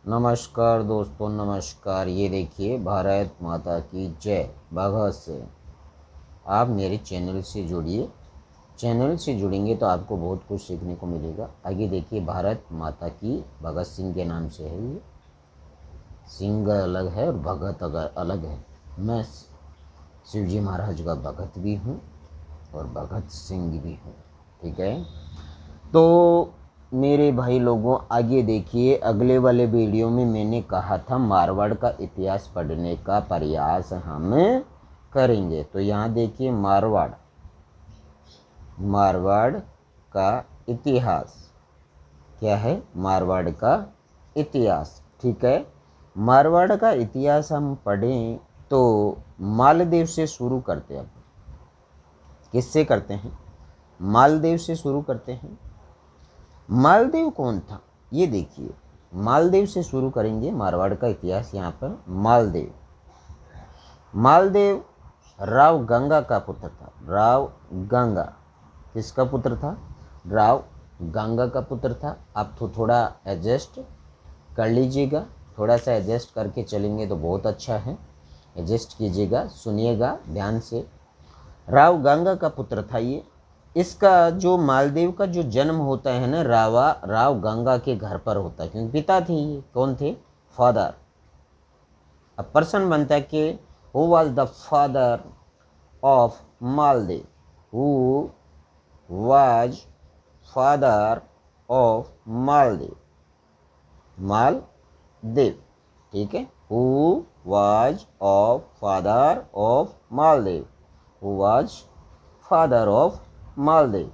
नमस्कार दोस्तों, नमस्कार। ये देखिए, भारत माता की जय भगत से आप मेरे चैनल से जुड़िए। चैनल से जुड़ेंगे तो आपको बहुत कुछ सीखने को मिलेगा। आगे देखिए, भारत माता की भगत सिंह के नाम से है। ये सिंह अलग है और भगत अलग है। मैं शिवजी महाराज का भगत भी हूँ और भगत सिंह भी हूँ। ठीक है, तो मेरे भाई लोगों, आगे देखिए। अगले वाले वीडियो में मैंने कहा था मारवाड़ का इतिहास पढ़ने का प्रयास हम करेंगे। तो यहाँ देखिए, मारवाड़ मारवाड़ का इतिहास क्या है। मारवाड़ का इतिहास, ठीक है। मारवाड़ का इतिहास हम पढ़ें तो मालदेव से शुरू करते हैं। अब किससे करते हैं? मालदेव से शुरू करते हैं। मालदेव कौन था, ये देखिए। मालदेव से शुरू करेंगे मारवाड़ का इतिहास। यहाँ पर मालदेव राव गंगा का पुत्र था। राव गंगा किसका पुत्र था? राव गंगा का पुत्र था। आप तो थोड़ा एडजस्ट कर लीजिएगा, थोड़ा सा एडजस्ट करके चलेंगे तो बहुत अच्छा है। एडजस्ट कीजिएगा, सुनिएगा ध्यान से। राव गंगा का पुत्र था ये। इसका जो मालदेव का जो जन्म होता है ना, राव गंगा के घर पर होता है, क्योंकि पिता थे ये। कौन थे? फादर। अब प्रश्न बनता है कि who was the father of Maldev? Who was father of Maldev? Maldev, ठीक है। Who was of father of Maldev? Who was father of Maldev?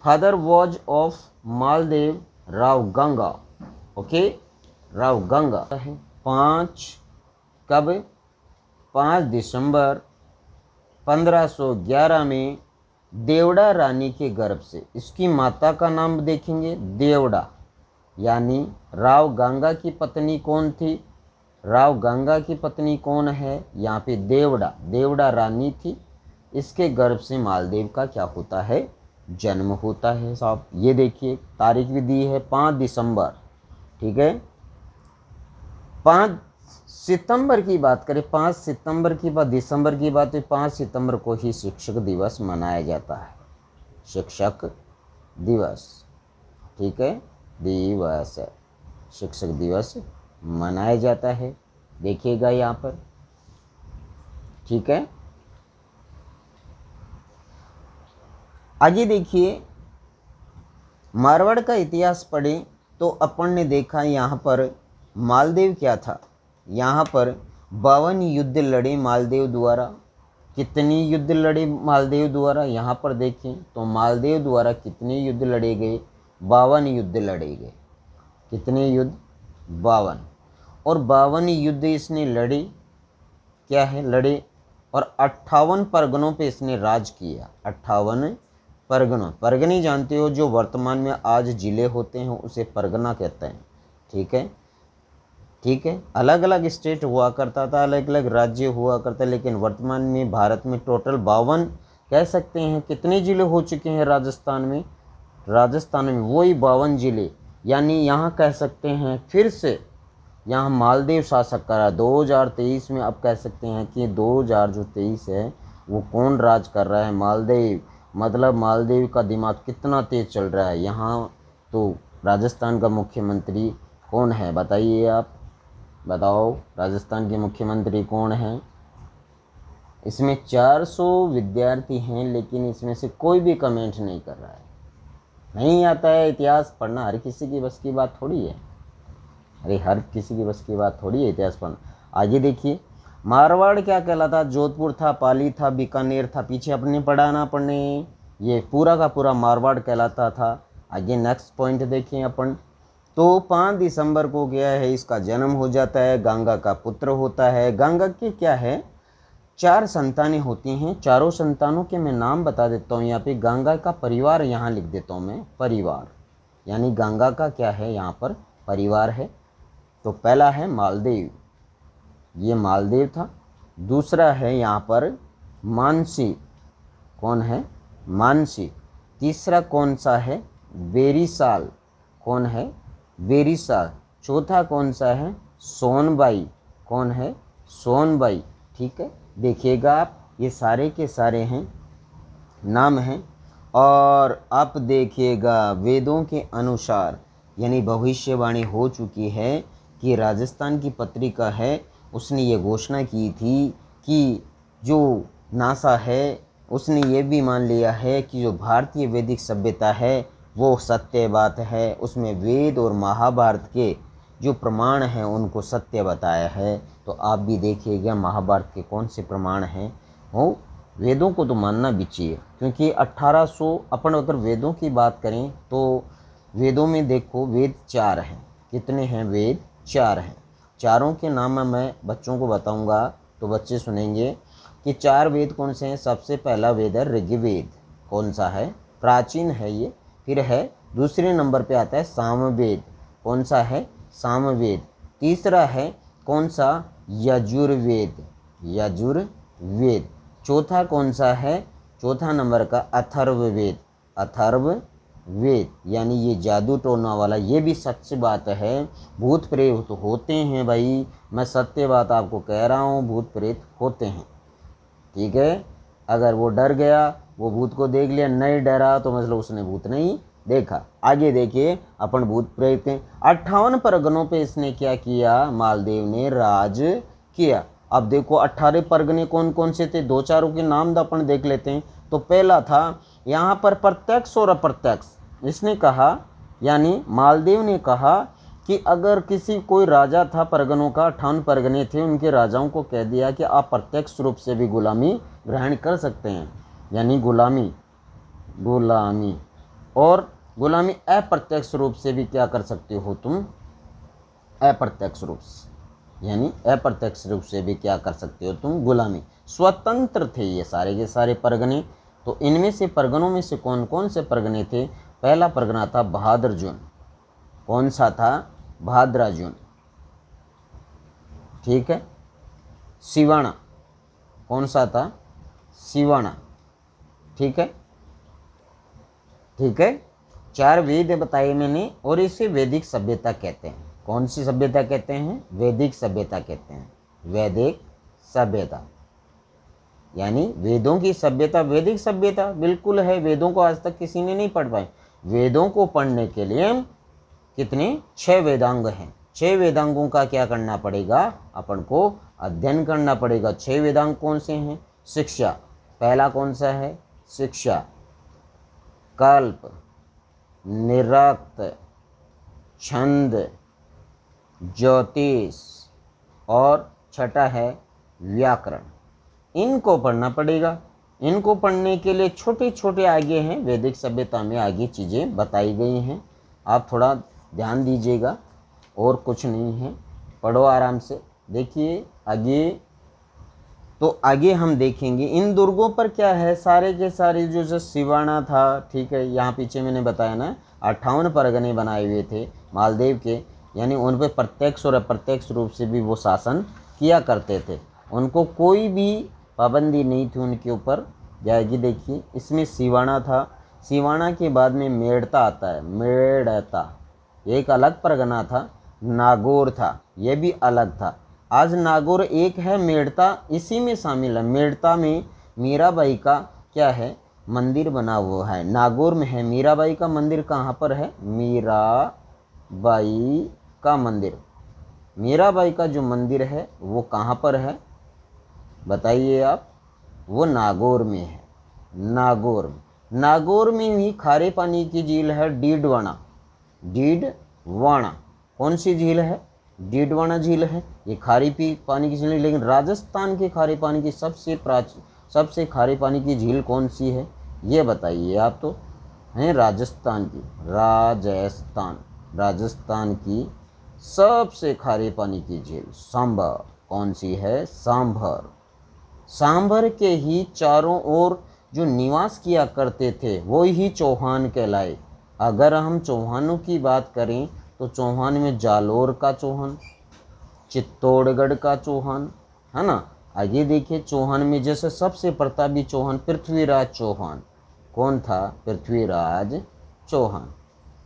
Father was of Maldev Rao Ganga. Okay, Rao Ganga है। 5 कब? 5 दिसंबर 1511 में देवड़ा रानी के गर्भ से। इसकी माता का नाम देखेंगे देवड़ा, यानी राव गंगा की पत्नी कौन थी? राव गंगा की पत्नी कौन है? यहाँ पे देवड़ा रानी थी। इसके गर्भ से मालदेव का क्या होता है? जन्म होता है साहब। ये देखिए, तारीख भी दी है 5 दिसंबर, ठीक है। 5 सितंबर की बात करें, 5 सितंबर की बात, दिसंबर की बात, तो 5 सितंबर को ही शिक्षक दिवस मनाया जाता है। शिक्षक दिवस, ठीक है, दिवस है, शिक्षक दिवस मनाया जाता है। देखिएगा यहाँ पर, ठीक है। आगे देखिए, मारवाड़ का इतिहास पढ़ें तो अपन ने देखा यहाँ पर मालदेव क्या था। यहाँ पर 52 युद्ध लड़े मालदेव द्वारा। कितनी युद्ध लड़े मालदेव द्वारा? यहाँ पर देखें तो मालदेव द्वारा कितने युद्ध लड़े गए? 52 युद्ध लड़े गए। कितने युद्ध? 52। और 52 युद्ध इसने लड़े, क्या है, लड़े। और 58 परगनों पे इसने राज किया। 58 परगनों, परगने जानते हो, जो वर्तमान में आज जिले होते हैं उसे परगना कहते हैं, ठीक है। ठीक है, अलग अलग स्टेट हुआ करता था, अलग अलग राज्य हुआ करता, लेकिन वर्तमान में भारत में टोटल 52 कह सकते हैं। कितने जिले हो चुके हैं राजस्थान में? राजस्थान में वही 52 जिले, यानी यहाँ कह सकते हैं फिर से यहाँ मालदेव शासक करा 2023 में। अब कह सकते हैं कि 2023 है वो कौन राज कर रहा है? मालदेव। मतलब मालदेव का दिमाग कितना तेज चल रहा है यहाँ। तो राजस्थान का मुख्यमंत्री कौन है बताइए आप? बताओ, राजस्थान के मुख्यमंत्री कौन है? इसमें 400 विद्यार्थी हैं, लेकिन इसमें से कोई भी कमेंट नहीं कर रहा है। नहीं आता है इतिहास पढ़ना, हर किसी की बस की बात थोड़ी है। अरे हर किसी की बस की बात थोड़ी है इतिहास पढ़ना। आगे देखिए, मारवाड़ क्या कहलाता? जोधपुर था, पाली था, बीकानेर था। पीछे अपने पढ़ा ना पढ़ने, ये पूरा का पूरा मारवाड़ कहलाता था। आगे नेक्स्ट पॉइंट देखें अपन, तो 5 दिसंबर को क्या है, इसका जन्म हो जाता है। गंगा का पुत्र होता है। गंगा के क्या है, 4 संतानें होती हैं। चारों संतानों के मैं नाम बता देता हूँ। यहाँ पे गंगा का परिवार यहाँ लिख देता हूँ मैं, परिवार, यानी गंगा का क्या है यहाँ पर? परिवार है। तो पहला है मालदेव, ये मालदेव था। दूसरा है यहाँ पर मानसी, कौन है? मानसी। तीसरा कौन सा है? बेरीसाल, कौन है? बेरीसाल। चौथा कौन सा है, सोनबाई। कौन है, सोनबाई। ठीक है, देखिएगा आप, ये सारे के सारे हैं नाम हैं। और आप देखिएगा वेदों के अनुसार यानी भविष्यवाणी हो चुकी है कि राजस्थान की पत्रिका है उसने ये घोषणा की थी कि जो नासा है उसने ये भी मान लिया है कि जो भारतीय वैदिक सभ्यता है वो सत्य बात है, उसमें वेद और महाभारत के जो प्रमाण हैं उनको सत्य बताया है। तो आप भी देखिएगा महाभारत के कौन से प्रमाण हैं, वो वेदों को तो मानना भी चाहिए, क्योंकि 1800 अपन अगर वेदों की बात करें तो वेदों में देखो वेद 4 हैं। कितने हैं, वेद 4 हैं। चारों के नाम मैं बच्चों को बताऊंगा तो बच्चे सुनेंगे कि 4 वेद कौन से हैं। सबसे पहला वेद है ऋग्वेद। कौन सा है, प्राचीन है ये। फिर है दूसरे नंबर पे आता है सामवेद। कौन सा है, सामवेद। तीसरा है कौन सा, यजुर्वेद, यजुर्वेद। चौथा कौन सा है, चौथा नंबर का अथर्ववेद, अथर्ववेद। यानी ये जादू टोना वाला, ये भी सच बात है। भूत प्रेत तो होते हैं भाई, मैं सत्य बात आपको कह रहा हूँ, भूत प्रेत होते हैं। ठीक है, अगर वो डर गया, वो भूत को देख लिया, नहीं डरा तो मतलब उसने भूत नहीं देखा। आगे देखिए, अपन भूत प्रेत 58 परगनों पे इसने क्या किया, मालदेव ने राज किया। अब देखो 18 परगने कौन कौन से थे, दो चारों के नाम अपन देख लेते हैं। तो पहला था यहाँ पर प्रत्यक्ष और अप्रत्यक्ष। इसने कहा, यानी मालदेव ने कहा कि अगर किसी कोई राजा था परगनों का, 58 परगने थे, उनके राजाओं को कह दिया कि आप प्रत्यक्ष रूप से भी गुलामी ग्रहण कर सकते हैं, यानी गुलामी, गुलामी। और गुलामी अप्रत्यक्ष रूप से भी क्या कर सकते हो तुम, अप्रत्यक्ष रूप से, यानी अप्रत्यक्ष रूप से भी क्या कर सकते हो तुम, गुलामी। स्वतंत्र थे ये सारे के सारे परगने। तो इनमें से परगनों में से कौन कौन से परगने थे, पहला परगना था भाद्रजून। कौन सा था, भाद्राजून। ठीक है, सिवाना। कौन सा था, सिवाना। ठीक है, ठीक है। 4 वेद बताए मैंने, और इसे वैदिक सभ्यता कहते हैं। कौन सी सभ्यता कहते हैं, वैदिक सभ्यता कहते हैं, वैदिक सभ्यता। यानी वेदों की सभ्यता, वैदिक सभ्यता बिल्कुल है। वेदों को आज तक किसी ने नहीं पढ़ पाए। वेदों को पढ़ने के लिए कितने, 6 वेदांग हैं। 6 वेदांगों का क्या करना पड़ेगा, अपन को अध्ययन करना पड़ेगा। 6 वेदांग कौन से हैं, शिक्षा, पहला कौन सा है, शिक्षा, कल्प, निरक्त, छंद, ज्योतिष, और छठा है व्याकरण। इनको पढ़ना पड़ेगा। इनको पढ़ने के लिए छोटे छोटे आगे हैं, वैदिक सभ्यता में आगे चीज़ें बताई गई हैं। आप थोड़ा ध्यान दीजिएगा, और कुछ नहीं है, पढ़ो आराम से। देखिए आगे, तो आगे हम देखेंगे इन दुर्गों पर क्या है, सारे के सारे जो सिवाना था, ठीक है, यहाँ पीछे मैंने बताया ना 58 परगने बनाए हुए थे मालदेव के, यानी उन पर प्रत्यक्ष और अप्रत्यक्ष रूप से भी वो शासन किया करते थे। उनको कोई भी पाबंदी नहीं थी उनके ऊपर। जाएगी देखिए, इसमें सिवाना था। सिवाना के बाद में मेड़ता आता है, मेड़ता एक अलग परगना था। नागौर था, ये भी अलग था। आज नागौर एक है, मेड़ता इसी में शामिल है। मेड़ता में मीराबाई का क्या है, मंदिर बना हुआ है, नागौर में है। मीराबाई का मंदिर कहाँ पर है, मीराबाई का मंदिर, मीराबाई का जो मंदिर है वो कहाँ पर है बताइए आप, वो नागौर में है। नागौर में, नागौर में ही खारे पानी की झील है डीडवाना, डीडवाना। कौन सी झील है, डीडवाना झील है। ये खारी पानी की झील है, लेकिन राजस्थान के खारे पानी की सबसे खारे पानी की झील कौन सी है, ये बताइए आप। तो हैं राजस्थान की, राजस्थान की सबसे खारे पानी की झील सांभर। कौन सी है, सांभर। सांभर के ही चारों ओर जो निवास किया करते थे वो ही चौहान कहलाए। अगर हम चौहानों की बात करें तो चौहान में जालोर का चौहान, चित्तौड़गढ़ का चौहान, है ना। आगे देखिए, चौहान में जैसे सबसे प्रतापी चौहान पृथ्वीराज चौहान। कौन था, पृथ्वीराज चौहान।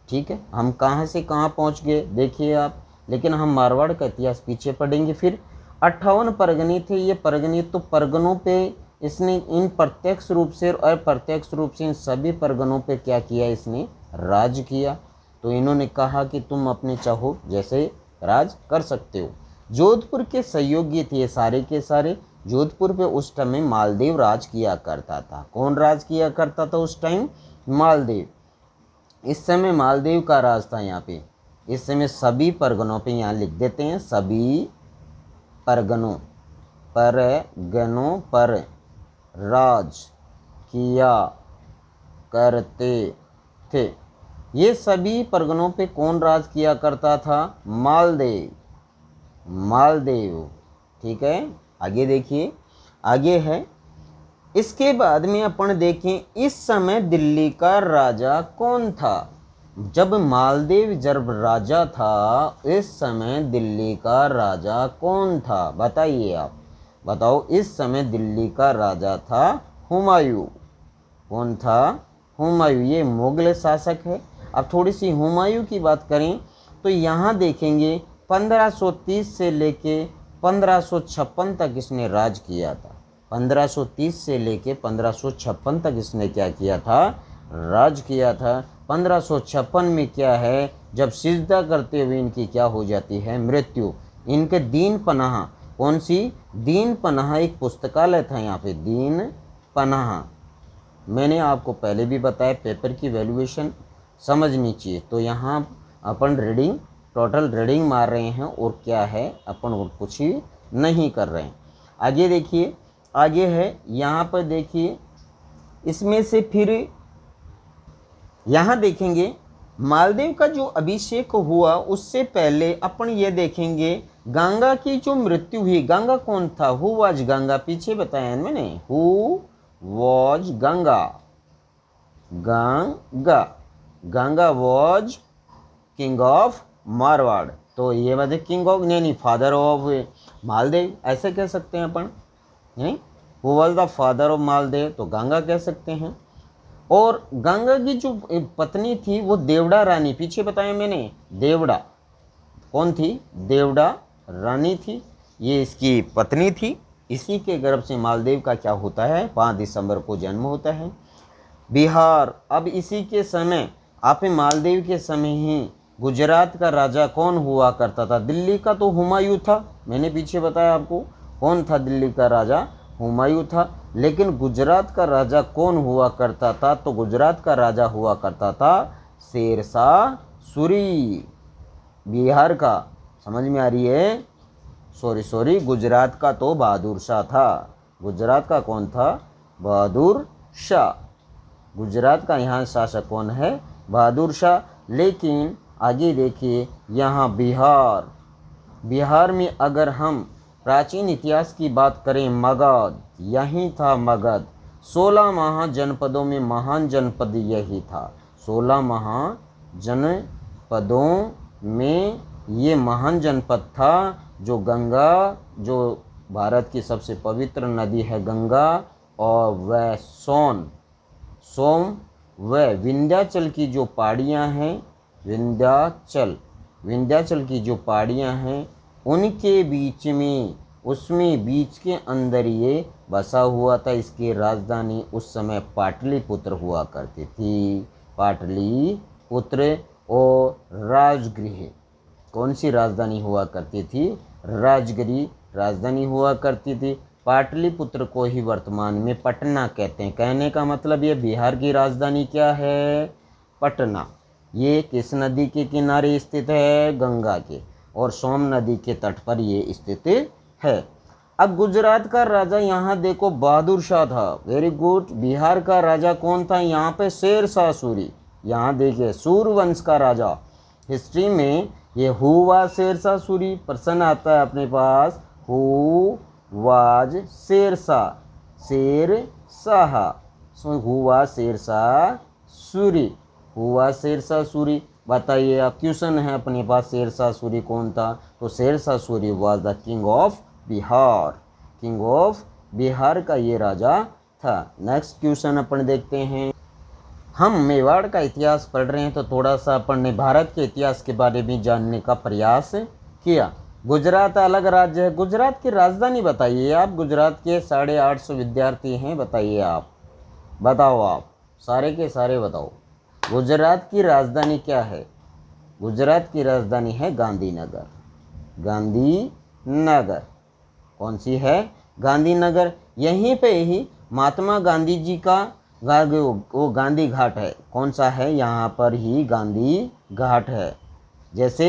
ठीक है, हम कहाँ से कहाँ पहुँच गए, देखिए आप। लेकिन हम मारवाड़ का इतिहास पीछे पढ़ेंगे। फिर 58 परगने थे। ये परगने तो परगनों पे इसने इन प्रत्यक्ष रूप से और अप्रत्यक्ष रूप से इन सभी परगनों पे क्या किया, इसने राज किया। तो इन्होंने कहा कि तुम अपने चाहो जैसे राज कर सकते हो। जोधपुर के सहयोगी थे ये सारे के सारे। जोधपुर पे उस टाइम मालदेव राज किया करता था। कौन राज किया करता था उस टाइम? मालदेव। इस समय मालदेव का राज था यहाँ पे। इस समय सभी परगनों पे यहाँ लिख देते हैं, सभी परगनों पर राज किया करते थे। ये सभी परगनों पे कौन राज किया करता था? मालदेव। ठीक है, आगे देखिए, आगे है। इसके बाद में अपन देखें इस समय दिल्ली का राजा कौन था। जब मालदेव जब राजा था, इस समय दिल्ली का राजा कौन था? बताइए आप, बताओ। इस समय दिल्ली का राजा था हुमायूं। कौन था? हुमायूं। ये मुगल शासक है। अब थोड़ी सी हुमायूं की बात करें तो यहाँ देखेंगे 1530 से लेके 1556 तक इसने राज किया था। 1530 से लेके 1556 तक इसने क्या किया था? राज किया था। 1556 में क्या है, जब सिजदा करते हुए इनकी क्या हो जाती है? मृत्यु। इनके दीन पनाह, कौन सी? दीन पनाह एक पुस्तकालय था यहाँ पे, दीन पनाह। मैंने आपको पहले भी बताया पेपर की वैल्यूएशन समझनी चाहिए। तो यहाँ अपन रीडिंग, टोटल रीडिंग मार रहे हैं और क्या है, अपन और कुछ ही नहीं कर रहे हैं। आगे देखिए, आगे है यहाँ पर देखिए, इसमें से फिर यहाँ देखेंगे मालदेव का जो अभिषेक हुआ उससे पहले अपन ये देखेंगे गंगा की जो मृत्यु हुई। गंगा कौन था? Who was Ganga? पीछे बताया मैंने, who was Ganga. Ganga was king of Marwar. तो ये बात किंग ऑफ नहीं, फादर ऑफ मालदेव ऐसे कह सकते हैं अपन, नहीं? Who was the father of Maldev, तो गंगा कह सकते हैं। और गंगा की जो पत्नी थी वो देवड़ा रानी, पीछे बताया मैंने, देवड़ा। कौन थी? देवड़ा रानी थी, ये इसकी पत्नी थी। इसी के गर्भ से मालदेव का क्या होता है? 5 दिसंबर को जन्म होता है। बिहार, अब इसी के समय आप मालदेव के समय ही गुजरात का राजा कौन हुआ करता था? दिल्ली का तो हुमायूं था, मैंने पीछे बताया आपको। कौन था दिल्ली का राजा? हुमायूं था। लेकिन गुजरात का राजा कौन हुआ करता था? तो गुजरात का राजा हुआ करता था शेरशाह सूरी। बिहार का समझ में आ रही है? सॉरी, गुजरात का तो बहादुर शाह था। गुजरात का कौन था? बहादुर शाह। गुजरात का यहाँ शासक कौन है? बहादुर शाह। लेकिन आगे देखिए यहाँ बिहार में अगर हम प्राचीन इतिहास की बात करें, मगध, यही था मगध। 16 महाजनपदों में महान जनपद यही था। 16 महाजनपदों में ये महान जनपद था। जो गंगा, जो भारत की सबसे पवित्र नदी है गंगा, और वह सोम व विंध्याचल की जो पहाड़ियाँ हैं, विंध्याचल की जो पहाड़ियाँ हैं उनके बीच में, उसमें बीच के अंदर ये बसा हुआ था। इसकी राजधानी उस समय पाटलिपुत्र हुआ करती थी। पाटलिपुत्र और राजगृह, कौन सी राजधानी हुआ करती थी? राजगृह राजधानी हुआ करती थी। पाटलिपुत्र को ही वर्तमान में पटना कहते हैं। कहने का मतलब ये बिहार की राजधानी क्या है? पटना। ये किस नदी के किनारे स्थित है? गंगा के, और सोम नदी के तट पर ये स्थित है। अब गुजरात का राजा यहाँ देखो बहादुर शाह था, वेरी गुड। बिहार का राजा कौन था? यहाँ पे शेरशाह सूरी। यहाँ देखिए सूरवंश का राजा। हिस्ट्री में ये हु वाज शेरशाह सूरी प्रश्न आता है अपने पास, who was Sher Shah who was Sher Shah Suri. हुआ शेरशाह सूरी। बताइए आप, क्वेश्चन है अपने पास, शेरशाह सूरी कौन था? तो Sher Shah Suri was the king of Bihar. King of Bihar का ये राजा था। नेक्स्ट क्वेश्चन अपन देखते हैं। हम मेवाड़ का इतिहास पढ़ रहे हैं तो थोड़ा सा अपन ने भारत के इतिहास के बारे में जानने का प्रयास किया। गुजरात अलग राज्य है। गुजरात की राजधानी बताइए आप। गुजरात के 850 विद्यार्थी हैं, बताइए आप, बताओ आप, सारे के सारे बताओ। गुजरात की राजधानी क्या है? गुजरात की राजधानी है गांधीनगर। गांधीनगर कौन सी है? गांधीनगर। यहीं पे ही महात्मा गांधी जी का वो गांधी घाट है। कौन सा है? यहाँ पर ही गांधी घाट है। जैसे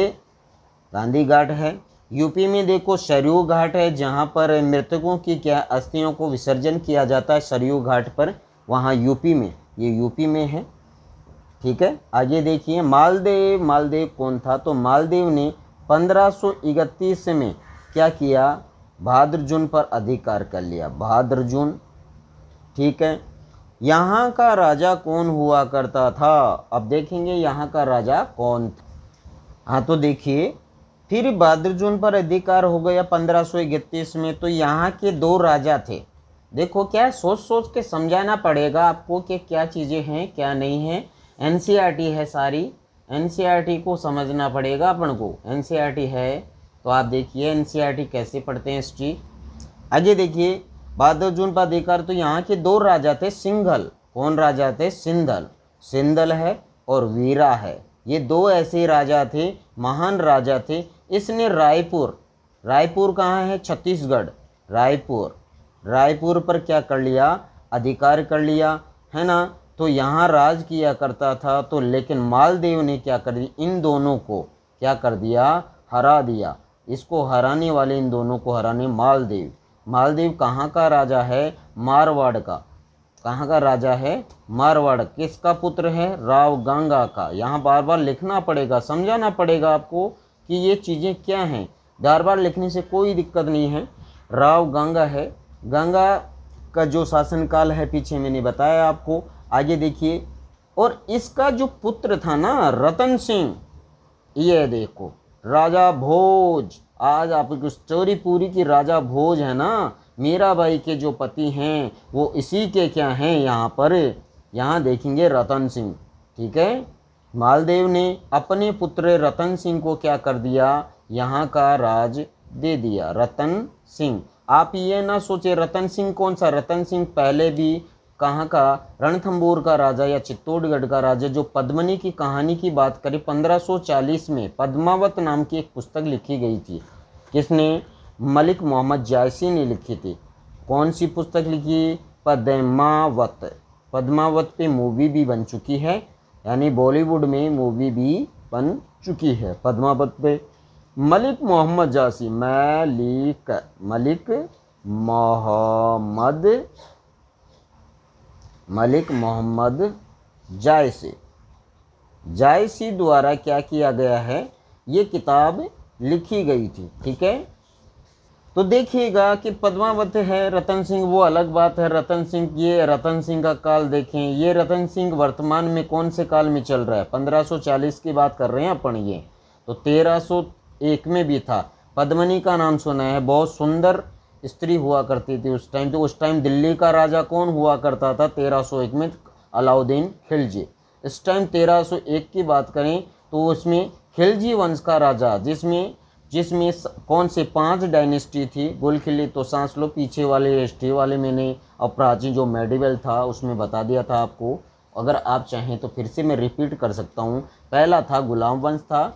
गांधी घाट है। यूपी में देखो सरयू घाट है, जहाँ पर मृतकों की क्या अस्थियों को विसर्जन किया जाता है सरयू घाट पर, वहाँ यूपी में, ये यूपी में है। ठीक है, आगे देखिए मालदेव। मालदेव कौन था? तो मालदेव ने 1531 में क्या किया? भाद्रजून पर अधिकार कर लिया। भाद्रजून, ठीक है। यहाँ का राजा कौन हुआ करता था? अब देखेंगे यहाँ का राजा कौन था। हाँ तो देखिए, फिर भाद्रजून पर अधिकार हो गया 1531 में। तो यहाँ के 2 राजा थे। देखो क्या सोच सोच के समझाना पड़ेगा आपको कि क्या चीज़ें हैं क्या नहीं है। एनसीईआरटी है सारी, एनसीईआरटी को समझना पड़ेगा अपन को। एनसीईआरटी है तो आप देखिए एनसीईआरटी कैसे पढ़ते हैं हिस्ट्री। आगे देखिए भाद्रजून पर अधिकार, तो यहाँ के 2 राजा थे सिंघल। कौन राजा थे? सिंधल। सिंधल है और वीरा है। ये 2 ऐसे राजा थे, महान राजा थे। इसने रायपुर, रायपुर कहाँ है? छत्तीसगढ़। रायपुर, रायपुर पर क्या कर लिया? अधिकार कर लिया, है ना। तो यहाँ राज किया करता था। तो लेकिन मालदेव ने क्या कर दिया? इन दोनों को क्या कर दिया? हरा दिया। इसको हराने वाले, इन दोनों को हराने मालदेव। मालदेव कहाँ का राजा है? मारवाड़ का। कहाँ का राजा है? मारवाड़। किसका पुत्र है? राव गंगा का। यहाँ बार बार लिखना पड़ेगा, समझाना पड़ेगा आपको कि ये चीज़ें क्या हैं। बार बार लिखने से कोई दिक्कत नहीं है। राव गंगा है। गंगा का जो शासनकाल है पीछे मैंने बताया आपको। आगे देखिए, और इसका जो पुत्र था ना रतन सिंह, ये देखो राजा भोज। आज आपकी स्टोरी पूरी की राजा भोज है ना, मीराबाई के जो पति हैं वो इसी के क्या हैं यहाँ पर, यहाँ देखेंगे रतन सिंह। ठीक है, मालदेव ने अपने पुत्र रतन सिंह को क्या कर दिया? यहाँ का राज दे दिया। रतन सिंह, आप ये ना सोचे रतन सिंह कौन सा? रतन सिंह पहले भी कहाँ का? रणथंबोर का राजा या चित्तौड़गढ़ का राजा। जो पद्मिनी की कहानी की बात करें, 1540 में पद्मावत नाम की एक पुस्तक लिखी गई थी। किसने? मलिक मोहम्मद जायसी ने लिखी थी। कौन सी पुस्तक लिखी? पद्मावत। पद्मावत पे मूवी भी बन चुकी है, यानी बॉलीवुड में मूवी भी बन चुकी है पद्मावत पे। मलिक मोहम्मद जायसी, मलिक मोहम्मद जायसी, जायसी द्वारा क्या किया गया है? ये किताब लिखी गई थी। ठीक है, तो देखिएगा कि पद्मावत है, रतन सिंह वो अलग बात है। रतन सिंह, ये रतन सिंह का काल देखें। ये रतन सिंह वर्तमान में कौन से काल में चल रहा है? 1540 की बात कर रहे हैं अपन। ये तो 1301 में भी था। पद्मिनी का नाम सुना है, बहुत सुंदर स्त्री हुआ करती थी उस टाइम। तो उस टाइम दिल्ली का राजा कौन हुआ करता था 1301 में? अलाउद्दीन खिलजी। इस टाइम 1301 की बात करें तो उसमें खिलजी वंश का राजा, जिसमें कौन से 5 डायनेस्टी थी। गुलखिली तो सांस लो, पीछे वाले हिस्ट्री वाले मैंने और प्राचीन जो मेडिवल था उसमें बता दिया था आपको। अगर आप चाहें तो फिर से मैं रिपीट कर सकता हूँ। पहला था गुलाम वंश था,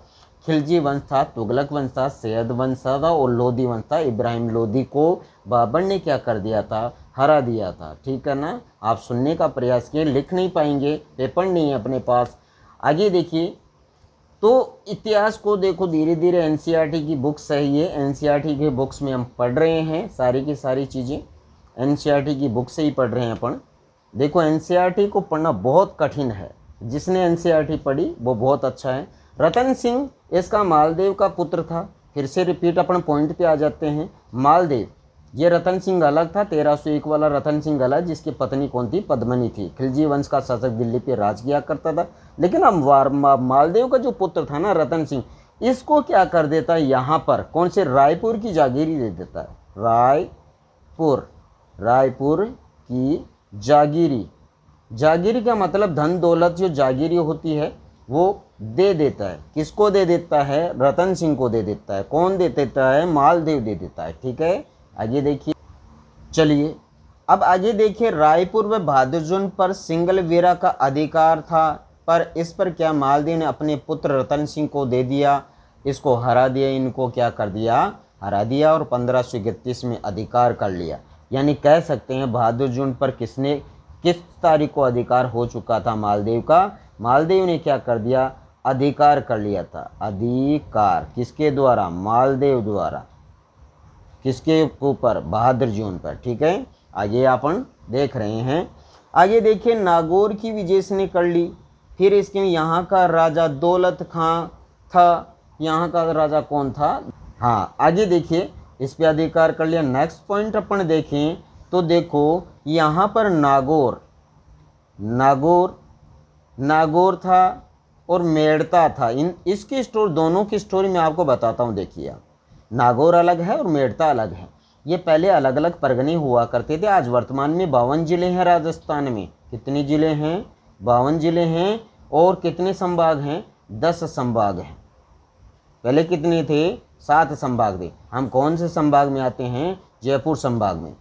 खिलजी वंश था, तुगलक वंश था, सैयद वंश था और लोधी वंश था। इब्राहिम लोधी को बाबर ने क्या कर दिया था? हरा दिया था। ठीक है ना, आप सुनने का प्रयास किए, लिख नहीं पाएंगे, पेपर नहीं है अपने पास। आगे देखिए, तो इतिहास को देखो धीरे धीरे एनसीईआरटी की बुक्स है ये, एनसीईआरटी के बुक्स में हम पढ़ रहे हैं सारी की सारी चीज़ें, एनसीईआरटी की बुक से ही पढ़ रहे हैं अपन। देखो एनसीईआरटी को पढ़ना बहुत कठिन है, जिसने एनसीईआरटी पढ़ी वो बहुत अच्छा है। रतन सिंह इसका मालदेव का पुत्र था। फिर से रिपीट अपन पॉइंट पे आ जाते हैं। मालदेव, ये रतन सिंह अलग था, 1301 वाला रतन सिंह अलग, जिसकी पत्नी कौन थी? पद्मिनी थी। खिलजी वंश का शासक दिल्ली पे राज किया करता था। लेकिन अब मालदेव का जो पुत्र था ना रतन सिंह, इसको क्या कर देता है? यहाँ पर कौन से? रायपुर की जागीरी दे देता है। रायपुर की जागीरी। जागीरी का मतलब धन दौलत जो जागीरी होती है वो दे देता है। किसको दे देता है? रतन सिंह को दे देता है। कौन दे देता है? मालदेव दे देता है। ठीक है, आगे देखिए। चलिए अब आगे देखिए, रायपुर व भादुर्जन पर सिंगल वेरा का अधिकार था, पर इस पर क्या मालदेव ने अपने पुत्र रतन सिंह को दे दिया, इसको हरा दिया, इनको क्या कर दिया? हरा दिया और 1531 में अधिकार कर लिया। यानी कह सकते हैं बहादुर पर किस तारीख को अधिकार हो चुका था मालदेव का? मालदेव ने क्या कर दिया? अधिकार कर लिया था। अधिकार किसके द्वारा? मालदेव द्वारा। किसके ऊपर? बहादुर पर। ठीक है, आगे अपन देख रहे हैं। आगे देखिए, नागौर की विजय ने कर ली। फिर इसके यहाँ का राजा दौलत खां था। यहाँ का राजा कौन था? हाँ, आगे देखिए, इस पे अधिकार कर लिया। नेक्स्ट पॉइंट अपन देखें तो देखो, यहाँ पर नागौर नागौर था और मेड़ता था। इसकी स्टोरी, दोनों की स्टोरी मैं आपको बताता हूँ। देखिए, नागौर अलग है और मेड़ता अलग है। ये पहले अलग अलग परगने हुआ करते थे। आज वर्तमान में 52 जिले हैं राजस्थान में। कितने जिले हैं? 52 जिले हैं। और कितने संभाग हैं? 10 संभाग हैं। पहले कितने थे? 7 संभाग थे। हम कौन से संभाग में आते हैं? जयपुर संभाग में।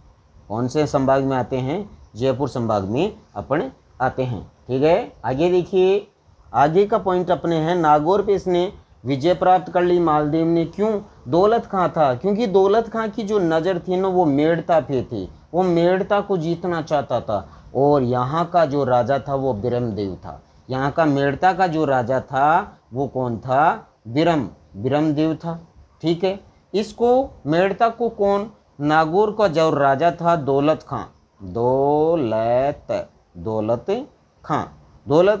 कौन से संभाग में आते हैं? जयपुर संभाग में अपन आते हैं। ठीक है, आगे देखिए, आगे का पॉइंट अपने हैं, नागौर पे इसने विजय प्राप्त कर ली मालदेव ने। क्यों? दौलत खां था। क्योंकि दौलत खां की जो नज़र थी ना, वो मेड़ता पे थी। वो मेड़ता को जीतना चाहता था। और यहाँ का जो राजा था वो बिरमदेव था। यहाँ का मेड़ता का जो राजा था वो कौन था? बिरमदेव था। ठीक है, इसको मेड़ता को कौन? नागौर का जो राजा था दौलत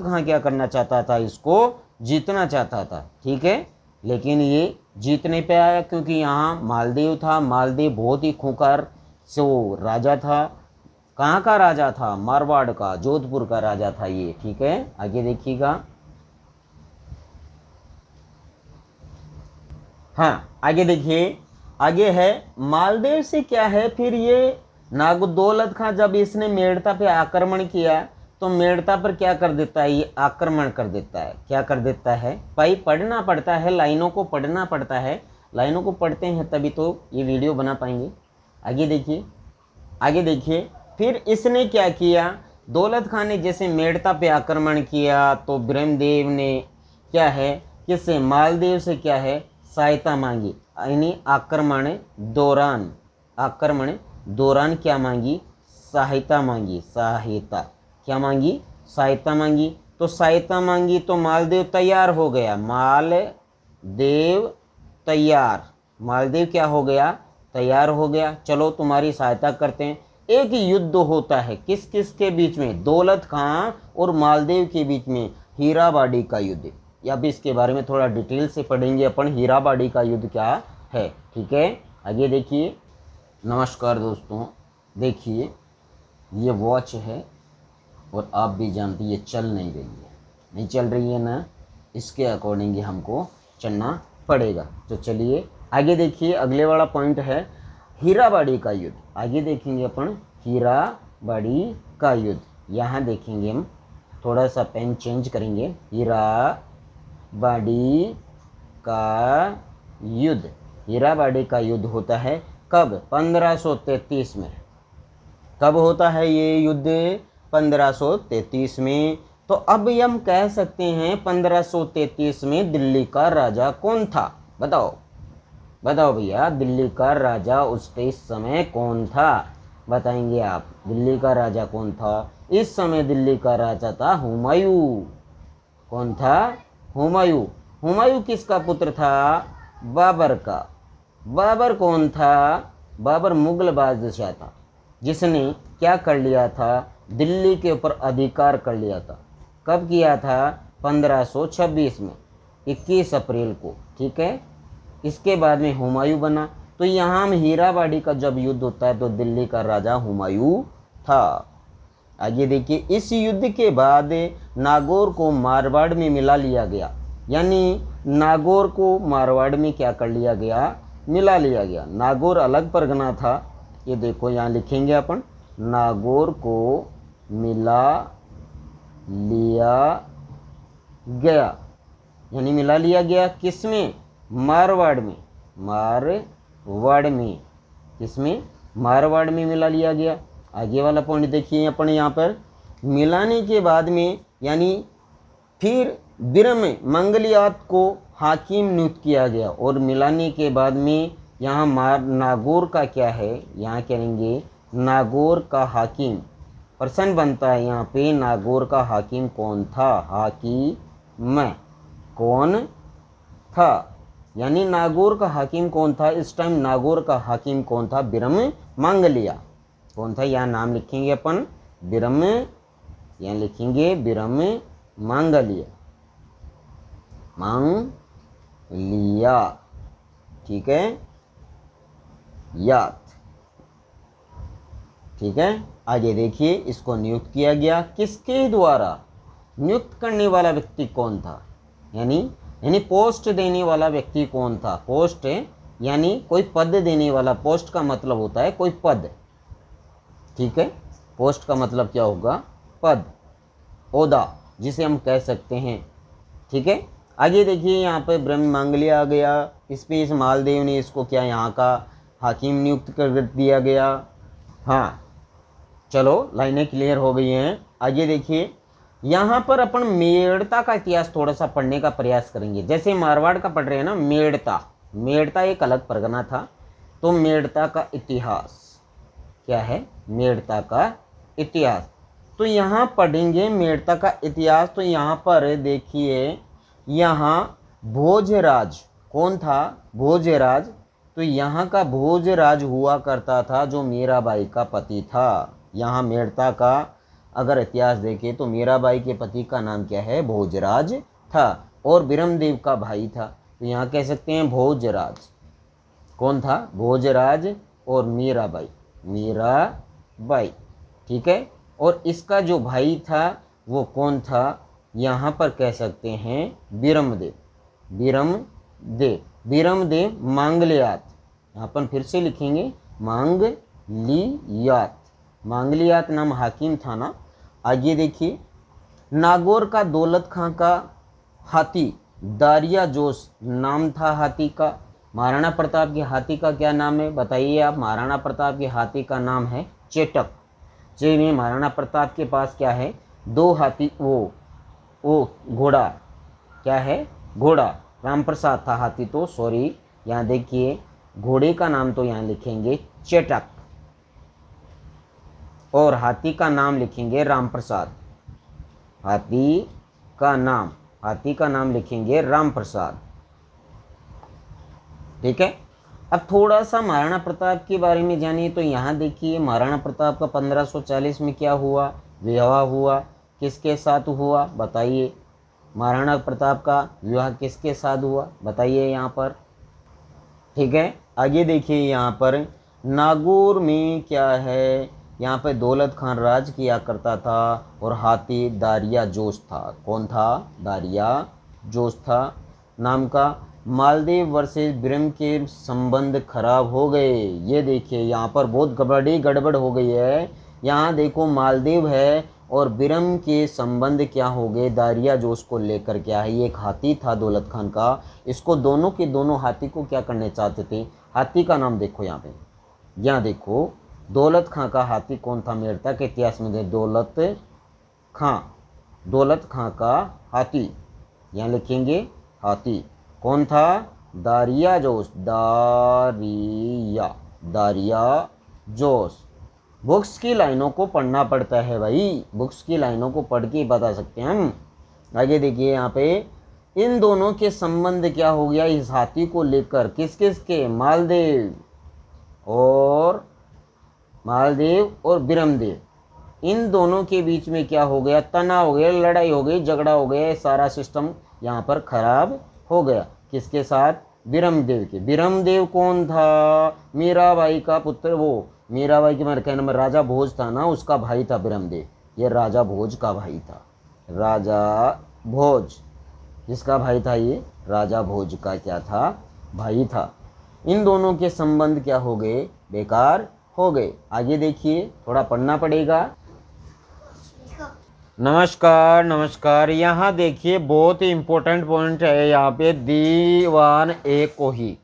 खां क्या करना चाहता था? इसको जीतना चाहता था। ठीक है, लेकिन ये जीत नहीं पाया, क्योंकि यहाँ मालदेव था। मालदेव बहुत ही खूंखार सो राजा था। कहाँ का राजा था? मारवाड़ का, जोधपुर का राजा था ये। ठीक है, आगे देखिएगा। हाँ, आगे देखिए, आगे है मालदेव से क्या है। फिर ये दौलत खां जब इसने मेड़ता पे आक्रमण किया तो मेड़ता पर क्या कर देता है? ये आक्रमण कर देता है। क्या कर देता है भाई? पढ़ना पड़ता है, लाइनों को पढ़ना पड़ता है। लाइनों को पढ़ते हैं तभी तो ये वीडियो बना पाएंगे। आगे देखिए, आगे देखिए, फिर इसने क्या किया? दौलत खां ने जैसे मेड़ता पे आक्रमण किया तो ब्रह्मदेव ने क्या है, किससे? मालदेव से क्या है? सहायता मांगी। यानी आक्रमण दौरान क्या मांगी? सहायता मांगी। सहायता क्या मांगी? सहायता मांगी। तो सहायता मांगी तो मालदेव तैयार हो गया। मालदेव क्या हो गया? तैयार हो गया। चलो तुम्हारी सहायता करते हैं। एक युद्ध होता है किस किस के बीच में? दौलत खां और मालदेव के बीच में, हीराबाड़ी का युद्ध। या भी इसके बारे में थोड़ा डिटेल से पढ़ेंगे अपन, हीराबाड़ी का युद्ध क्या है। ठीक है, आगे देखिए। नमस्कार दोस्तों, देखिए ये वॉच है और आप भी जानते ये चल नहीं रही है। नहीं चल रही है ना, इसके अकॉर्डिंग ही हमको चलना पड़ेगा। तो चलिए आगे देखिए, अगले वाला पॉइंट है हीराबाड़ी का युद्ध। आगे देखेंगे अपन हीराबाड़ी का युद्ध। यहाँ देखेंगे हम, थोड़ा सा पेन चेंज करेंगे। हीराबाड़ी का युद्ध। हीराबाड़ी का युद्ध होता है कब? 1533 में। कब होता है ये युद्ध? 1533 में। तो अब हम कह सकते हैं 1533 में दिल्ली का राजा कौन था? बताओ भैया, दिल्ली का राजा उस समय कौन था? बताएंगे आप। दिल्ली का राजा कौन था? इस समय दिल्ली का राजा था हुमायूं। कौन था? हुमायूं। हुमायूं किसका पुत्र था? बाबर का। बाबर कौन था? बाबर मुगल बादशाह था, जिसने क्या कर लिया था? दिल्ली के ऊपर अधिकार कर लिया था। कब किया था? 1526 में, 21 अप्रैल को। ठीक है, इसके बाद में हुमायूं बना। तो यहाँ हम हीराबाड़ी का जब युद्ध होता है तो दिल्ली का राजा हुमायूं था। आगे देखिए, इस युद्ध के बाद नागौर को मारवाड़ में मिला लिया गया। यानी नागौर को मारवाड़ में क्या कर लिया गया? मिला लिया गया। नागौर अलग परगना था। ये देखो यहाँ लिखेंगे अपन, नागौर को मिला लिया गया, यानी मिला लिया गया किसमें, मारवाड़ में, मारवाड़ में, किसमें, मारवाड़ में मिला लिया गया। आगे वाला पॉइंट देखिए अपन यहाँ पर, मिलाने के बाद में यानी फिर बिरम मंगलियात को हाकिम नियुक्त किया गया, और मिलाने के बाद में यहाँ नागौर का क्या है, यहाँ कहेंगे नागौर का हाकिम। प्रश्न बनता है यहाँ पे नागौर का हाकिम कौन था, हाकिम कौन था, यानी नागौर का हाकिम कौन था। इस टाइम नागौर का हाकिम कौन था, बिरम मंगलिया कौन था। यहाँ नाम लिखेंगे अपन बिरम, यहाँ लिखेंगे बिरम मंगलिया, मंगलिया, ठीक है, याद, ठीक है। आगे देखिए, इसको नियुक्त किया गया किसके द्वारा, नियुक्त करने वाला व्यक्ति कौन था, यानी पोस्ट देने वाला व्यक्ति कौन था। पोस्ट यानी कोई पद देने वाला, पोस्ट का मतलब होता है कोई पद, ठीक है। पोस्ट का मतलब क्या होगा, पद, ओहदा, जिसे हम कह सकते हैं, ठीक है। आगे देखिए, यहाँ पे ब्रह्म मंगलिया आ गया, इस पे इस मालदेव ने इसको क्या यहाँ का हाकिम नियुक्त कर दिया गया। हाँ चलो लाइनें क्लियर हो गई हैं। आगे देखिए, यहाँ पर अपन मेड़ता का इतिहास थोड़ा सा पढ़ने का प्रयास करेंगे। जैसे मारवाड़ का पढ़ रहे हैं ना, मेड़ता एक अलग परगना था, तो मेड़ता का इतिहास क्या है, मेड़ता का इतिहास, तो यहाँ पढ़ेंगे मेड़ता का इतिहास। तो यहाँ पर देखिए, यहाँ भोजराज कौन था, भोजराज, तो यहाँ का भोजराज हुआ करता था जो मीराबाई का पति था। यहाँ मेड़ता का अगर इतिहास देखें तो मीराबाई के पति का नाम क्या है, भोजराज था, और बिरमदेव का भाई था। तो यहाँ कह सकते हैं भोजराज कौन था, भोजराज और मीराबाई, मीराबाई, ठीक है। और इसका जो भाई था वो कौन था, यहाँ पर कह सकते हैं बिरमदेव, बिरमदेव मांगलियात, यहाँ पर फिर से लिखेंगे मांगलियात, मांगलियात नाम हाकिम था ना। आगे देखिए, नागौर का दौलत खां का हाथी दारिया जोश नाम था हाथी का। महाराणा प्रताप के हाथी का क्या नाम है बताइए आप, महाराणा प्रताप के हाथी का नाम है चेटक। में महाराणा प्रताप के पास क्या है, दो हाथी, वो घोड़ा, क्या है, घोड़ा, राम प्रसाद था हाथी, तो सॉरी, यहाँ देखिए घोड़े का नाम तो यहाँ लिखेंगे चेटक, और हाथी का नाम लिखेंगे राम प्रसाद, हाथी का नाम लिखेंगे राम प्रसाद, ठीक है। अब थोड़ा सा महाराणा प्रताप के बारे में जानिए। तो यहाँ देखिए, महाराणा प्रताप का 1540 में क्या हुआ, विवाह हुआ, किसके साथ हुआ बताइए, महाराणा प्रताप का विवाह किसके साथ हुआ बताइए यहाँ पर, ठीक है। आगे देखिए, यहाँ पर नागौर में क्या है, यहाँ पे दौलत खान राज किया करता था, और हाथी दारिया जोश था। कौन था, दारिया जोश था नाम का। मालदेव वर्सेस बिरम के संबंध खराब हो गए। ये देखिए, यहाँ पर बहुत गड़बड़ हो गई है। यहाँ देखो मालदेव है और बिरम के संबंध क्या हो गए, दारिया जोश को लेकर क्या है। ये एक हाथी था दौलत खान का, इसको दोनों के दोनों हाथी को क्या करने चाहते थे। हाथी का नाम देखो यहाँ पे, यहाँ देखो दौलत खां का हाथी कौन था, मेड़ता के इतिहास में दे दौलत खां का हाथी, यहाँ लिखेंगे हाथी कौन था, दारिया जोश, दारिया जोश। बुक्स की लाइनों को पढ़ना पड़ता है भाई, बुक्स की लाइनों को पढ़ के बता सकते हैं हम। आगे देखिए, यहाँ पे इन दोनों के संबंध क्या हो गया इस हाथी को लेकर, किस किस के, मालदेव और बिरमदेव, इन दोनों के बीच में क्या हो गया, तनाव हो गया, लड़ाई हो गई, झगड़ा हो गया, सारा सिस्टम यहाँ पर खराब हो गया। किसके साथ, बिरमदेव के। बिरमदेव कौन था, मीराबाई का पुत्र, वो मीराबाई के मेरे कहने में राजा भोज था ना, उसका भाई था बिरमदेव। ये राजा भोज का भाई था, राजा भोज, किसका भाई था ये, राजा भोज का क्या था, भाई था। इन दोनों के संबंध क्या हो गए, बेकार हो गए। आगे देखिए, थोड़ा पढ़ना पड़ेगा। नमस्कार नमस्कार। यहाँ देखिए बहुत ही इम्पोर्टेंट पॉइंट है यहाँ पे, दीवान ए कोही।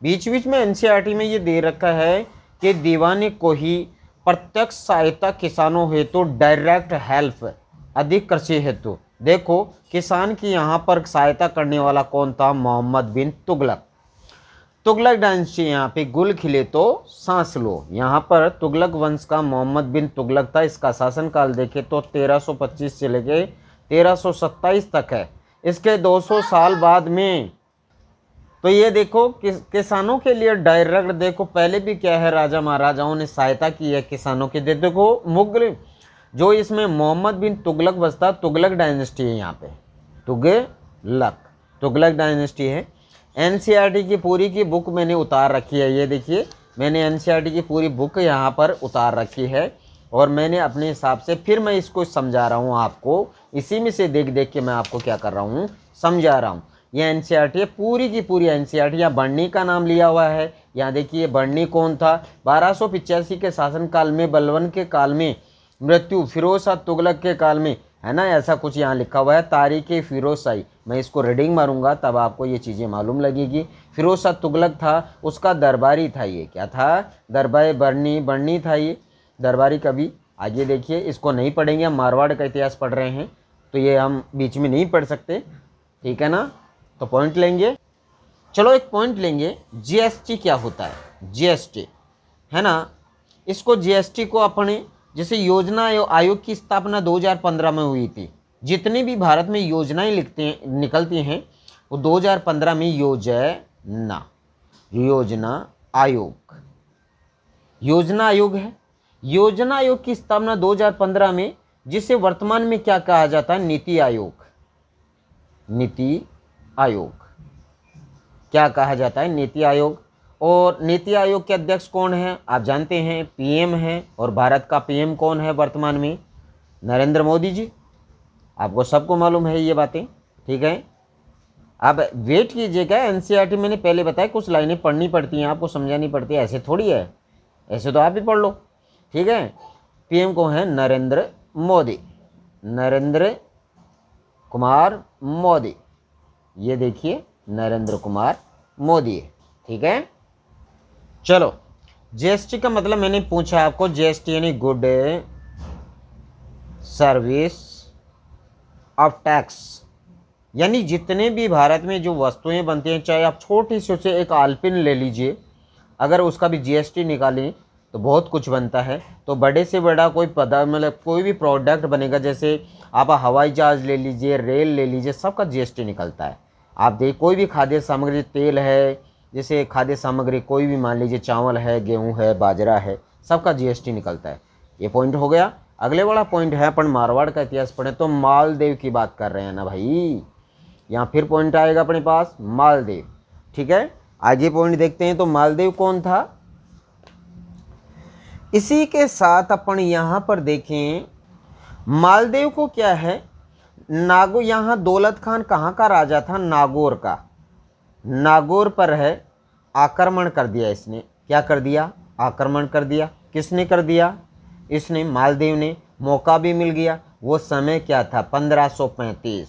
बीच बीच में एनसीईआरटी में ये दे रखा है कि दीवान ए कोही प्रत्यक्ष सहायता किसानों हेतु डायरेक्ट हेल्प अधिक कृषि हेतु। देखो किसान की यहाँ पर सहायता करने वाला कौन था? मोहम्मद बिन तुगलक। तुगलक डायनेस्टी, यहाँ पे गुल खिले तो सांस लो। यहाँ पर तुगलक वंश का मोहम्मद बिन तुगलक था। इसका शासनकाल देखें तो 1325 से लेके 1327 तक है। इसके 200 साल बाद में तो ये देखो किसानों के लिए डायरेक्ट, देखो पहले भी क्या है, राजा महाराजाओं ने सहायता की है किसानों के। देखो मुगल जो इसमें मोहम्मद बिन तुगलक बसता, तुगलक डायनेस्टी है यहाँ पे, तुगलक डायनेस्टी है। एनसीईआरटी की पूरी की बुक मैंने उतार रखी है, ये देखिए मैंने एनसीईआरटी की पूरी बुक यहाँ पर उतार रखी है और मैंने अपने हिसाब से फिर मैं इसको समझा रहा हूँ आपको। इसी में से देख देख के मैं आपको क्या कर रहा हूँ, समझा रहा हूँ। यह एनसीईआरटी है, पूरी की पूरी एनसीईआरटी। यहाँ बर्नी का नाम लिया हुआ है। यहाँ देखिए बर्नी कौन था? 1285 के शासनकाल में, बलबन के काल में मृत्यु, फिरोज शाह तुगलक के काल में, है ना, ऐसा कुछ यहाँ लिखा हुआ है। तारीख फिरोज शाही, मैं इसको रीडिंग मारूंगा तब आपको ये चीज़ें मालूम लगेगी। फिरोज शाह तुगलक था, उसका दरबारी था। ये क्या था? दरबारी बर्नी था ये दरबारी। कभी आगे देखिए, इसको नहीं पढ़ेंगे, हम मारवाड़ का इतिहास पढ़ रहे हैं तो ये हम बीच में नहीं पढ़ सकते, ठीक है ना। तो पॉइंट लेंगे, चलो एक पॉइंट लेंगे। जीएसटी क्या होता है? जीएसटी है ना, इसको जीएसटी को अपने जैसे योजना आयोग की स्थापना 2015 में हुई थी। जितनी भी भारत में योजनाएं निकलती हैं वो 2015 में योजना आयोग है। योजना आयोग की स्थापना 2015 में, जिसे वर्तमान में क्या कहा जाता है? नीति आयोग क्या कहा जाता है? नीति आयोग। और नीति आयोग के अध्यक्ष कौन है? आप जानते हैं, पीएम है। और भारत का पीएम कौन है वर्तमान में? नरेंद्र मोदी जी। आपको सबको मालूम है ये बातें, ठीक है। अब वेट कीजिएगा, एनसीईआरटी मैंने पहले बताया कुछ लाइनें पढ़नी पड़ती हैं, आपको समझानी पड़ती है, ऐसे थोड़ी है, ऐसे तो आप ही पढ़ लो, ठीक है। पीएम कौन है? नरेंद्र कुमार मोदी। ये देखिए नरेंद्र कुमार मोदी है, ठीक है। चलो, जीएसटी का मतलब मैंने पूछा आपको, जीएसटी यानी गुड सर्विस ऑफ टैक्स, यानी जितने भी भारत में जो वस्तुएं बनती हैं, चाहे आप छोटी सी उसे एक आलपिन ले लीजिए, अगर उसका भी जीएसटी निकालें तो बहुत कुछ बनता है। तो बड़े से बड़ा कोई पदार्थ, मतलब कोई भी प्रोडक्ट बनेगा, जैसे आप हवाई जहाज ले लीजिए, रेल ले लीजिए, सबका जीएसटी निकलता है। आप देख, कोई भी खाद्य सामग्री, तेल है, जैसे खाद्य सामग्री कोई भी मान लीजिए, चावल है, गेहूं है, बाजरा है, सबका जीएसटी निकलता है। ये पॉइंट हो गया। अगले वाला पॉइंट है, अपन मारवाड़ का इतिहास पढ़े तो मालदेव की बात कर रहे हैं ना भाई, यहाँ फिर पॉइंट आएगा अपने पास, मालदेव, ठीक है। आगे पॉइंट देखते हैं। तो मालदेव कौन था? इसी के साथ अपन यहाँ पर देखें, मालदेव को क्या है, नागौर, यहाँ दौलत खान कहाँ का राजा था? नागौर का। नागौर पर है आक्रमण कर दिया इसने। क्या कर दिया? आक्रमण कर दिया। किसने कर दिया? इसने, मालदेव ने। मौका भी मिल गया। वो समय क्या था? 1535,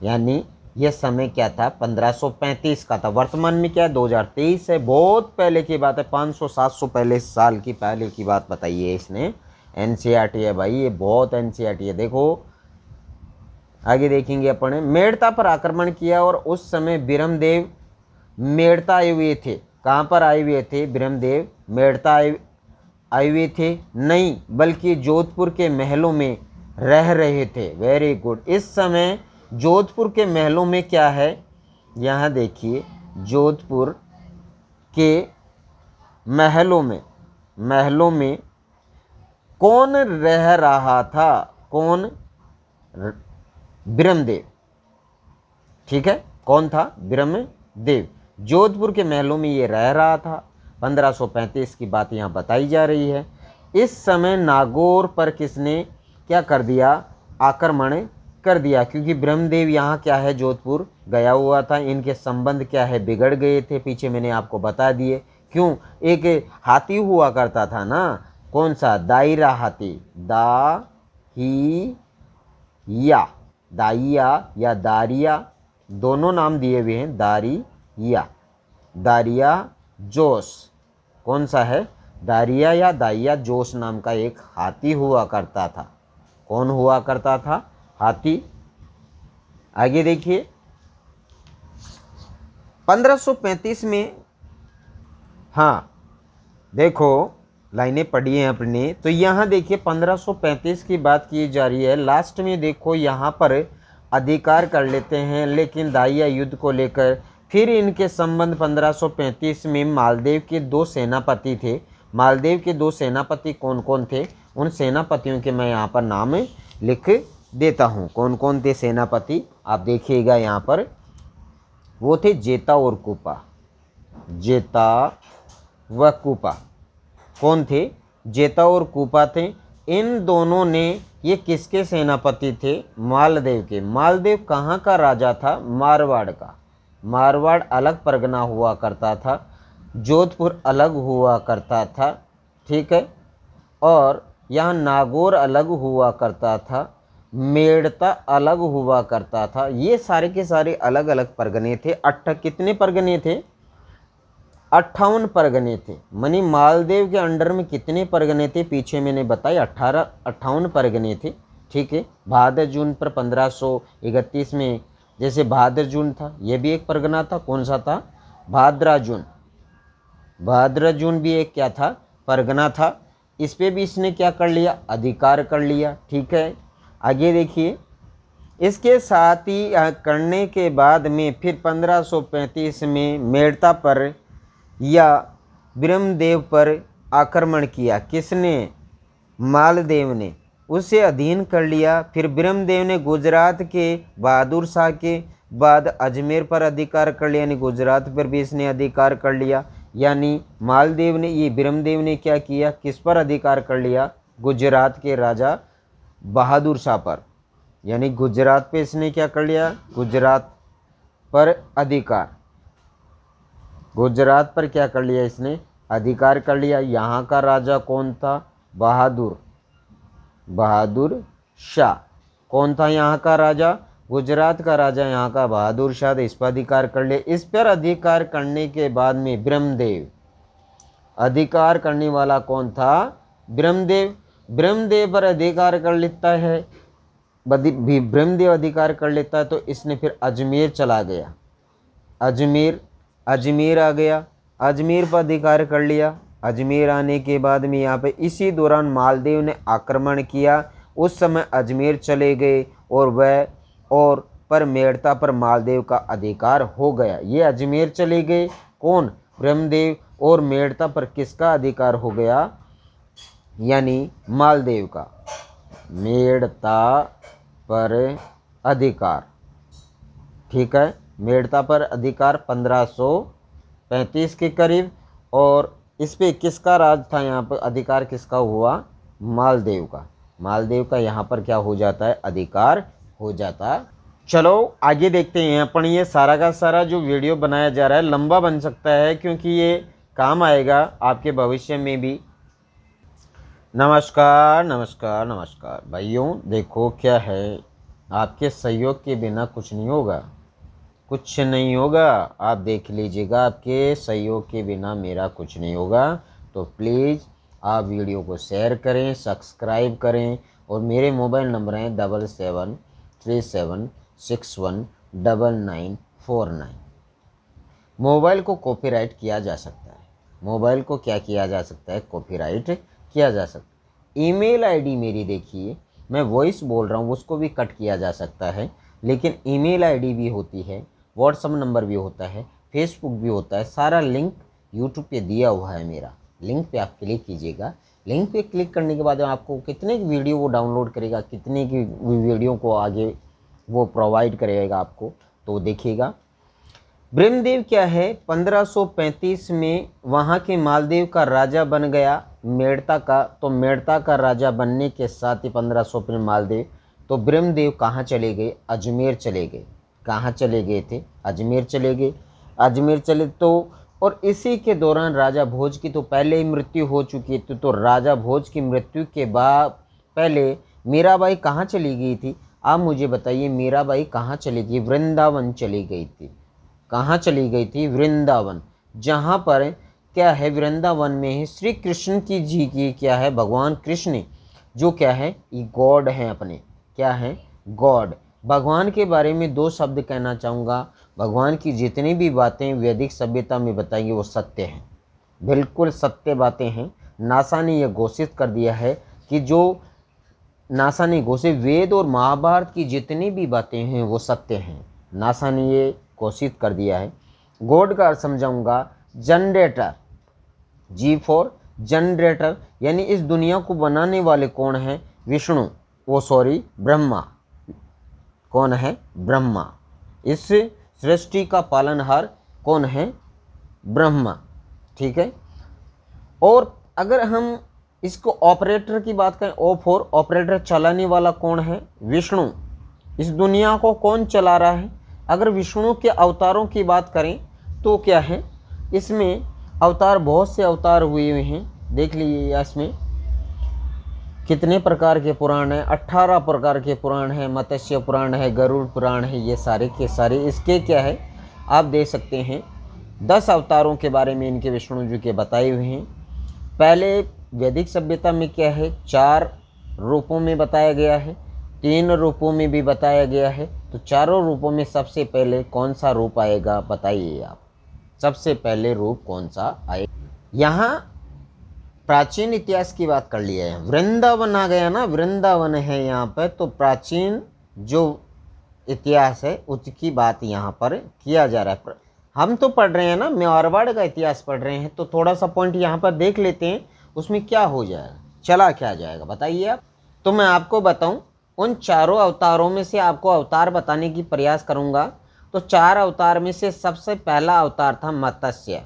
यानी ये समय क्या था? 1535 का था। वर्तमान में क्या है? 2023 है। बहुत पहले की बात है, 500-700 पहले साल की पहले की बात बताई है इसने। एनसीईआरटी है भाई, ये बहुत एनसीईआरटी है। देखो आगे देखेंगे अपन। मेड़ता पर आक्रमण किया और उस समय ब्रह्मदेव मेड़ता आए हुए थे। कहाँ पर आए हुए थे? ब्रह्मदेव मेड़ता आए हुए थे नहीं, बल्कि जोधपुर के महलों में रह रहे थे। Very good. इस समय जोधपुर के महलों में क्या है? यहाँ देखिए, जोधपुर के महलों में कौन रह रहा था? कौन? ब्रह्मदेव, ठीक है। कौन था? ब्रह्मदेव। जोधपुर के महलों में ये रह रहा था। 1535 की बात यहाँ बताई जा रही है। इस समय नागौर पर किसने क्या कर दिया? आक्रमण कर दिया, क्योंकि ब्रह्मदेव यहाँ क्या है? जोधपुर गया हुआ था। इनके संबंध क्या है? बिगड़ गए थे, पीछे मैंने आपको बता दिए। क्यों? एक हाथी हुआ करता था ना, कौन सा? दायरा हाथी, ही या, दाइया या दारिया दोनों नाम दिए हुए हैं। दारिया, दारिया जोश कौन सा है? दारिया या दाइया जोश नाम का एक हाथी हुआ करता था। कौन हुआ करता था? हाथी। आगे देखिए 1535 में, हाँ देखो लाइनें पढ़ी हैं अपने, तो यहाँ देखिए 1535 की बात की जा रही है। लास्ट में देखो यहाँ पर अधिकार कर लेते हैं, लेकिन दाइया युद्ध को लेकर फिर इनके संबंध 1535 में मालदेव के दो सेनापति थे। मालदेव के दो सेनापति कौन कौन थे? उन सेनापतियों के मैं यहाँ पर नाम लिख देता हूँ। कौन कौन थे सेनापति आप देखिएगा यहाँ पर, वो थे जेता और कुपा। जेता व कुपा कौन थे? जेता और कुपा थे। इन दोनों ने, ये किसके सेनापति थे? मालदेव के। मालदेव कहाँ का राजा था? मारवाड़ का। मारवाड़ अलग परगना हुआ करता था, जोधपुर अलग हुआ करता था, ठीक है, और यहाँ नागौर अलग हुआ करता था, मेड़ता अलग हुआ करता था। ये सारे के सारे अलग अलग परगने थे। कितने परगने थे? 58 परगने थे। मनी मालदेव के अंडर में कितने परगने थे? पीछे मैंने बताया 58 परगने थे, ठीक है। भादर जून पर 1531 में जैसे भादर जून था, ये भी एक परगना था। कौन सा था? भाद्रा जून। भाद्रा जून भी एक क्या था? परगना था। इस पे भी इसने क्या कर लिया? अधिकार कर लिया, ठीक है। आगे देखिए, इसके साथ ही करने के बाद में फिर 1535 में मेड़ता पर या ब्रह्मदेव पर आक्रमण किया। किसने? मालदेव ने। उसे अधीन कर लिया। फिर ब्रह्मदेव ने गुजरात के बहादुर शाह के बाद अजमेर पर अधिकार कर लिया, यानी गुजरात पर भी इसने अधिकार कर लिया। यानी मालदेव ने, ये ब्रह्मदेव ने क्या किया? किस पर अधिकार कर लिया? गुजरात के राजा बहादुर शाह पर। यानी गुजरात पे इसने क्या कर लिया? गुजरात पर अधिकार। गुजरात पर क्या कर लिया इसने? अधिकार कर लिया। यहाँ का राजा कौन था? बहादुर शाह। कौन था यहाँ का राजा? गुजरात का राजा यहाँ का बहादुर शाह। इस पर अधिकार कर लिया। इस पर अधिकार करने के बाद में ब्रह्मदेव, अधिकार करने वाला कौन था? ब्रह्मदेव। ब्रह्मदेव पर अधिकार कर लेता है, ब्रह्मदेव अधिकार कर लेता है, तो इसने फिर अजमेर चला गया। अजमेर आ गया। अजमेर पर अधिकार कर लिया। अजमेर आने के बाद में यहाँ पे इसी दौरान मालदेव ने आक्रमण किया। उस समय अजमेर चले गए और पर मेड़ता पर मालदेव का अधिकार हो गया। ये अजमेर चले गए, कौन? ब्रह्मदेव। और मेड़ता पर किसका अधिकार हो गया? यानी मालदेव का। मेड़ता पर अधिकार, ठीक है। मेड़ता पर अधिकार 1535 के करीब। और इस पे किसका राज था? यहाँ पर अधिकार किसका हुआ? मालदेव का। मालदेव का यहाँ पर क्या हो जाता है? अधिकार हो जाता। चलो आगे देखते हैं। अपन ये सारा का सारा जो वीडियो बनाया जा रहा है लंबा बन सकता है, क्योंकि ये काम आएगा आपके भविष्य में भी। नमस्कार नमस्कार नमस्कार भाइयों, देखो क्या है, आपके सहयोग के बिना कुछ नहीं होगा, कुछ नहीं होगा। आप देख लीजिएगा, आपके सहयोग के बिना मेरा कुछ नहीं होगा। तो प्लीज़ आप वीडियो को शेयर करें, सब्सक्राइब करें। और मेरे मोबाइल नंबर हैं 7737619949। मोबाइल को कॉपीराइट किया जा सकता है। मोबाइल को क्या किया जा सकता है? कॉपीराइट किया जा सकता है। ईमेल आईडी मेरी देखिए, मैं वॉइस बोल रहा हूँ, उसको भी कट किया जा सकता है, लेकिन ईमेल आईडी भी होती है, व्हाट्सअप नंबर भी होता है, फेसबुक भी होता है। सारा लिंक यूट्यूब पे दिया हुआ है मेरा। लिंक पे आप क्लिक कीजिएगा। लिंक पे क्लिक करने के बाद आपको कितने की वीडियो वो डाउनलोड करेगा, कितने की वीडियो को आगे वो प्रोवाइड करेगा आपको, तो देखिएगा। ब्रह्मदेव क्या है, 1535 में वहाँ के मालदेव का राजा बन गया, मेड़ता का। तो मेड़ता का राजा बनने के साथ ही 1500 में मालदेव, तो ब्रह्मदेव कहाँ चले गए? अजमेर चले गए। कहाँ चले गए थे? अजमेर चले गए। अजमेर चले तो, और इसी के दौरान राजा भोज की तो पहले ही मृत्यु हो चुकी थी। तो राजा भोज की मृत्यु के बाद पहले मीराबाई कहाँ चली गई थी? आप मुझे बताइए, मीराबाई कहाँ चली गई? वृंदावन चली गई थी। कहाँ चली गई थी? वृंदावन। जहाँ पर क्या है, वृंदावन में ही श्री कृष्ण की जी की क्या है, भगवान कृष्ण जो क्या है, ये गॉड हैं अपने, क्या है, गॉड। भगवान के बारे में दो शब्द कहना चाहूँगा। भगवान की जितनी भी बातें वैदिक सभ्यता में बताएंगे वो सत्य हैं, बिल्कुल सत्य बातें हैं। नासा ने यह घोषित कर दिया है कि जो नासा ने घोषित वेद और महाभारत की जितनी भी बातें हैं वो सत्य हैं। नासा ने ये घोषित कर दिया है। गॉड का अर्थ समझाऊंगा, जनरेटर, जी फॉर जनरेटर, यानी इस दुनिया को बनाने वाले कौन है? विष्णु, वो सॉरी ब्रह्मा। कौन है? ब्रह्मा। इस सृष्टि का पालनहार कौन है? ब्रह्मा। ठीक है। और अगर हम इसको ऑपरेटर की बात करें, ओ फॉर ऑपरेटर, चलाने वाला कौन है? विष्णु। इस दुनिया को कौन चला रहा है? अगर विष्णु के अवतारों की बात करें तो क्या है, इसमें अवतार, बहुत से अवतार हुए हुए हैं। देख लीजिए इसमें कितने प्रकार के पुराण हैं, 18 प्रकार के पुराण हैं। मत्स्य पुराण है, गरुड़ पुराण है, ये सारे के सारे इसके क्या है, आप देख सकते हैं 10 अवतारों के बारे में इनके विष्णु जी के बताए हुए हैं। पहले वैदिक सभ्यता में क्या है, 4 रूपों में बताया गया है, 3 रूपों में भी बताया गया है। तो चारों रूपों में सबसे पहले कौन सा रूप आएगा, बताइए आप, सबसे पहले रूप कौन सा आएगा? यहाँ प्राचीन इतिहास की बात कर लिया है, वृंदावन आ गया ना, वृंदावन है यहाँ पर, तो प्राचीन जो इतिहास है उसकी बात यहाँ पर किया जा रहा है। हम तो पढ़ रहे हैं ना, मारवाड़ का इतिहास पढ़ रहे हैं, तो थोड़ा सा पॉइंट यहाँ पर देख लेते हैं, उसमें क्या हो जाएगा, चला क्या जाएगा, बताइए आप। तो मैं आपको बताऊं, उन चारों अवतारों में से आपको अवतार बताने की प्रयास करूंगा। तो 4 अवतार में से सबसे पहला अवतार था मत्स्य।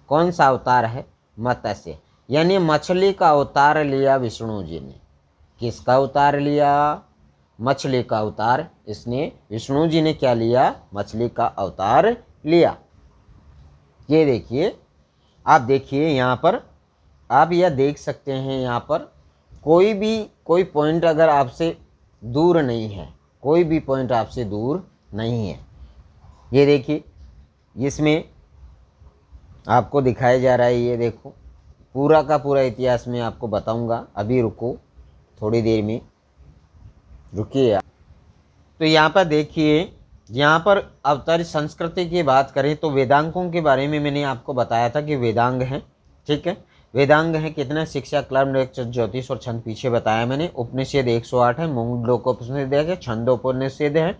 कौन सा अवतार है? मत्स्य, यानी मछली का अवतार लिया विष्णु जी ने। किसका अवतार लिया? मछली का अवतार। इसने विष्णु जी ने क्या लिया? मछली का अवतार लिया। ये देखिए, आप देखिए यहाँ पर, आप यह देख सकते हैं, यहाँ पर कोई पॉइंट अगर आपसे दूर नहीं है, कोई भी पॉइंट आपसे दूर नहीं है। ये देखिए, इसमें आपको दिखाया जा रहा है, ये देखो, पूरा का पूरा इतिहास मैं आपको बताऊंगा। अभी रुको, थोड़ी देर में रुकिए आप। तो यहाँ पर देखिए, यहाँ पर अवतार संस्कृति की बात करें तो वेदांगों के बारे में मैंने आपको बताया था कि वेदांग हैं, ठीक है। वेदांग है कितने? शिक्षा, क्लर्म, ज्योतिष और छंद पीछे बताया मैंने। उपनिषद 108 है, मुंडलोकोपनिषद है, छंदोपनिषद है,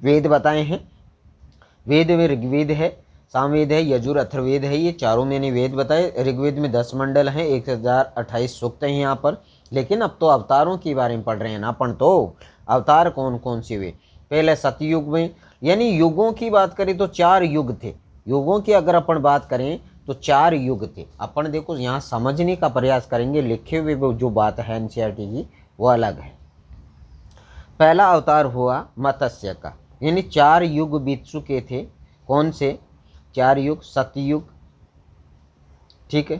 वेद बताए हैं। वेद में ऋग्वेद है, सामवेद है, यजुर, अथर्ववेद है, ये चारों मैंने वेद बताए। ऋग्वेद में 10 मंडल हैं, 1028 सूक्त हैं यहाँ पर। लेकिन अब तो अवतारों के बारे में पढ़ रहे हैं ना अपन, तो अवतार कौन कौन से हुए? पहले सतयुग में, यानी युगों की बात करें तो 4 युग थे। युगों की अगर अपन बात करें तो 4 युग थे। अपन देखो यहाँ समझने का प्रयास करेंगे, लिखे हुए जो बात है एनसीईआरटी की वो अलग है। पहला अवतार हुआ मत्स्य का, यानी 4 युग बीत चुके थे। कौन से 4 युग? सतयुग, ठीक है,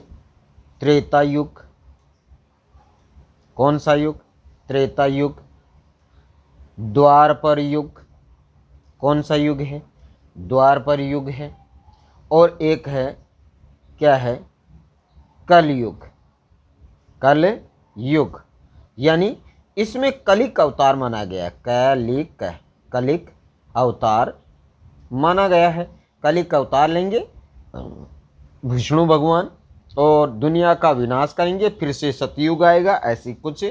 त्रेता युग, कौन सा युग? त्रेता युग, द्वापर युग, कौन सा युग है? द्वापर युग है, और एक है क्या है? कलयुग। कल युग, यानी इसमें कलिक अवतार माना गया। कलिक अवतार माना गया है। कलिक अवतार लेंगे विष्णु भगवान और दुनिया का विनाश करेंगे, फिर से सतयुग आएगा, ऐसी कुछ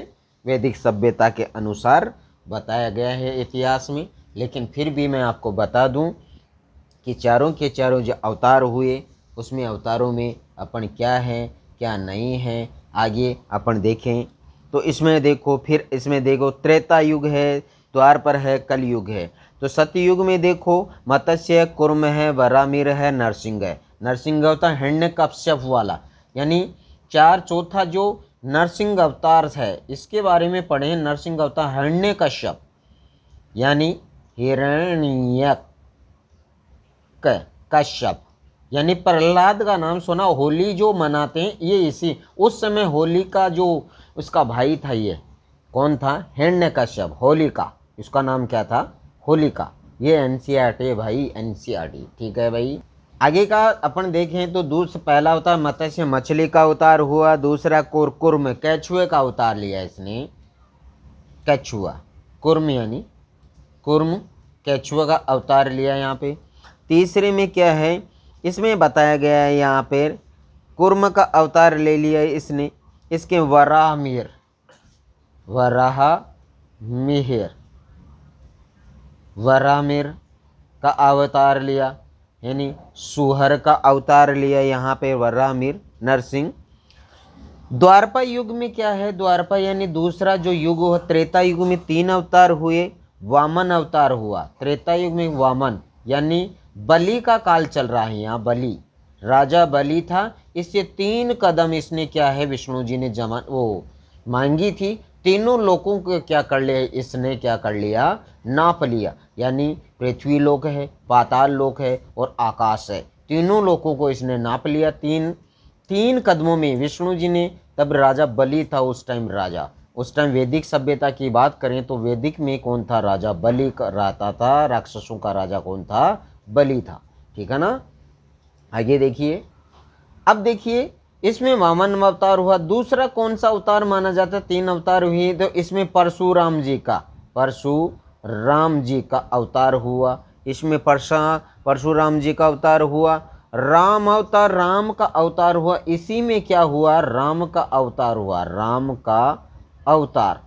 वैदिक सभ्यता के अनुसार बताया गया है इतिहास में। लेकिन फिर भी मैं आपको बता दूं कि चारों के चारों जो अवतार हुए, उसमें अवतारों में अपन क्या है क्या नहीं है, आगे अपन देखें। तो इसमें देखो, फिर इसमें देखो, त्रेता युग है, द्वापर है, कलयुग है। तो सतयुग में देखो, मत्स्य है, कुर्म है, वरामिर है, नरसिंह है। नरसिंह अवतार हिरण्यकश्यप वाला, यानी चौथा जो नरसिंह अवतार है, इसके बारे में पढ़े। नरसिंह अवतार हिरण्यकश्यप, यानी हिरण्यक कश्यप, यानी प्रहलाद का नाम सुना। होली जो मनाते हैं ये इसी उस समय होली का जो उसका भाई था, ये कौन था? हिरण्यकश्यप, होलिका, इसका नाम क्या था? होलिका। ये एनसीईआरटी है भाई, एनसीईआरटी, ठीक है भाई। आगे का अपन देखें तो दूसरा पहला अवतार मत्स्य मछली का अवतार हुआ, दूसरा कुर्म केचुए का अवतार लिया इसने, केचुआ, कुर्म यानी कुर्म, केचुआ का अवतार लिया यहाँ पे। तीसरे में क्या है, इसमें बताया गया है यहाँ पे कुर्म का अवतार ले लिया है इसने, इसके वराहमिहिर, वराहमिहिर, वराहमिहिर का अवतार लिया, यानी सुहर का अवतार लिया यहाँ पे वराहमिहिर नरसिंह। द्वापर युग में क्या है, द्वापर यानी दूसरा जो युग हुआ, त्रेता युग में 3 अवतार हुए, वामन अवतार हुआ। त्रेता युग में वामन यानी बलि का काल चल रहा है यहाँ, बलि, राजा बलि था, इससे 3 कदम इसने क्या है विष्णु जी ने मांगी थी। तीनों लोगों को क्या कर लिया इसने, क्या कर लिया, नाप लिया, यानी पृथ्वी लोक है, पाताल लोक है और आकाश है, तीनों लोगों को इसने नाप लिया। तीन कदमों में विष्णु जी ने, तब राजा बलि था उस टाइम, राजा उस टाइम वैदिक सभ्यता की बात करें तो वैदिक में कौन था, राजा बलि रहता था, राक्षसों का राजा कौन था, बलि था, ठीक है ना। आगे देखिए, अब देखिए इसमें वामन अवतार हुआ। दूसरा कौन सा अवतार माना जाता है, 3 अवतार हुए, तो इसमें परशुराम जी का अवतार हुआ, इसमें परशुराम जी का अवतार हुआ। राम अवतार, राम का अवतार हुआ, इसी में क्या हुआ, राम का अवतार हुआ, राम का अवतार।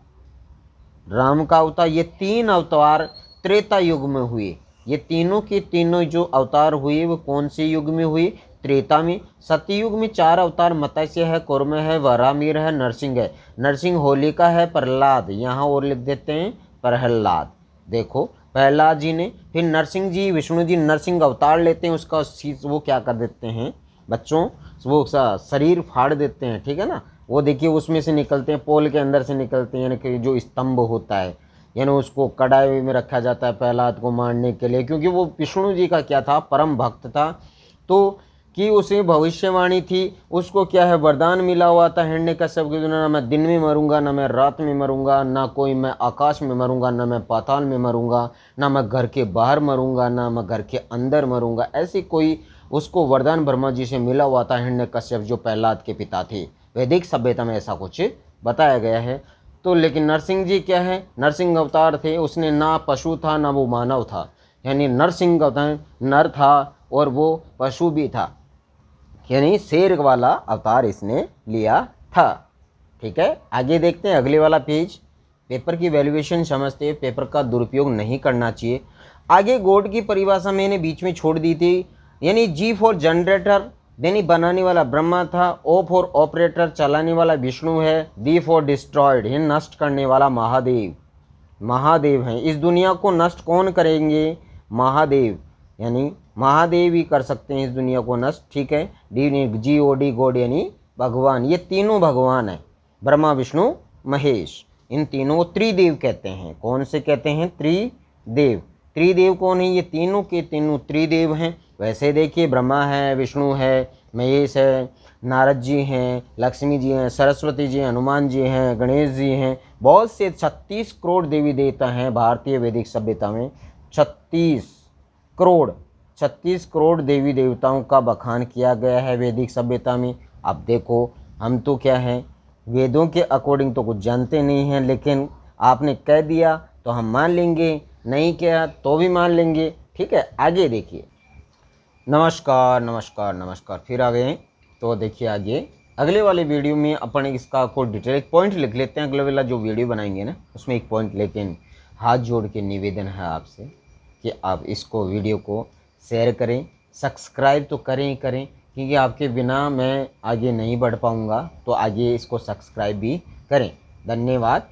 ये 3 अवतार त्रेता युग में हुए। ये तीनों के तीनों जो अवतार हुए वो कौन से युग में हुए, त्रेता में। सतयुग में 4 अवतार, मत्स्य है, कुर्म है, वराहमिहिर है, नरसिंह है। नरसिंह होलिका है, प्रहलाद, यहाँ और लिख देते हैं प्रहलाद। देखो प्रहलाद जी ने, फिर नरसिंह जी, विष्णु जी नरसिंह अवतार लेते हैं, उसका वो क्या कर देते हैं बच्चों, वो शरीर फाड़ देते हैं, ठीक है ना। वो देखिए उसमें से निकलते हैं, पोल के अंदर से निकलते हैं, यानी कि जो स्तंभ होता है, यानी उसको कड़ाई में रखा जाता है प्रहलाद को मारने के लिए, क्योंकि वो विष्णु जी का क्या था, परम भक्त था। तो कि उसे भविष्यवाणी थी, उसको क्या है, वरदान मिला हुआ था हिरण्यकश्यप के द्वारा, ना मैं दिन में मरूंगा, ना मैं रात में मरूंगा, ना कोई मैं आकाश में मरूंगा, ना मैं पाताल में मरूंगा, ना मैं घर के बाहर मरूंगा, ना मैं घर के अंदर मरूंगा। ऐसी कोई उसको वरदान ब्रह्मा जी से मिला हुआ था, हिरण्यकश्यप जो प्रहलाद के पिता थे। वैदिक सभ्यता में ऐसा कुछ बताया गया है। तो लेकिन नरसिंह जी क्या है, नरसिंह अवतार थे, उसने ना पशु था ना वो मानव था, यानी नरसिंह अवतार नर था और वो पशु भी था, यानी शेर वाला अवतार इसने लिया था, ठीक है। आगे देखते हैं अगले वाला पेज। पेपर की वैल्यूएशन समझते हैं, पेपर का दुरुपयोग नहीं करना चाहिए। आगे गॉड की परिभाषा मैंने बीच में छोड़ दी थी, यानी जी फॉर जनरेटर, यानी बनाने वाला ब्रह्मा था, ओ फॉर ऑपरेटर, चलाने वाला विष्णु है, डी फॉर डिस्ट्रॉयड, यानी नष्ट करने वाला महादेव हैं। इस दुनिया को नष्ट कौन करेंगे, महादेव, यानी महादेव ही कर सकते हैं इस दुनिया को नष्ट, ठीक है। GOD गॉड यानी भगवान, ये तीनों भगवान हैं, ब्रह्मा विष्णु महेश, इन तीनों को त्रिदेव कहते हैं। कौन से कहते हैं, त्रिदेव। त्रिदेव कौन है, ये तीनों के तीनों त्रिदेव हैं। वैसे देखिए ब्रह्मा है, विष्णु है, महेश है, नारद जी हैं, लक्ष्मी जी हैं, सरस्वती जी हैं, हनुमान जी हैं, गणेश जी हैं, बहुत से 36 करोड़ देवी देवता हैं भारतीय वैदिक सभ्यता में। 36 करोड़ देवी देवताओं का बखान किया गया है वैदिक सभ्यता में। अब देखो हम तो क्या है, वेदों के अकॉर्डिंग तो कुछ जानते नहीं हैं, लेकिन आपने कह दिया तो हम मान लेंगे, नहीं किया तो भी मान लेंगे, ठीक है। आगे देखिए, नमस्कार, फिर आ गए। तो देखिए आगे अगले वाले वीडियो में अपन इसका कोई डिटेल एक पॉइंट लिख लेते हैं। अगले वाला जो वीडियो बनाएंगे ना उसमें एक पॉइंट, लेकिन हाथ जोड़ के निवेदन है आपसे कि आप इसको वीडियो को शेयर करें, सब्सक्राइब तो करें ही करें, क्योंकि आपके बिना मैं आगे नहीं बढ़ पाऊँगा, तो आगे इसको सब्सक्राइब भी करें। धन्यवाद।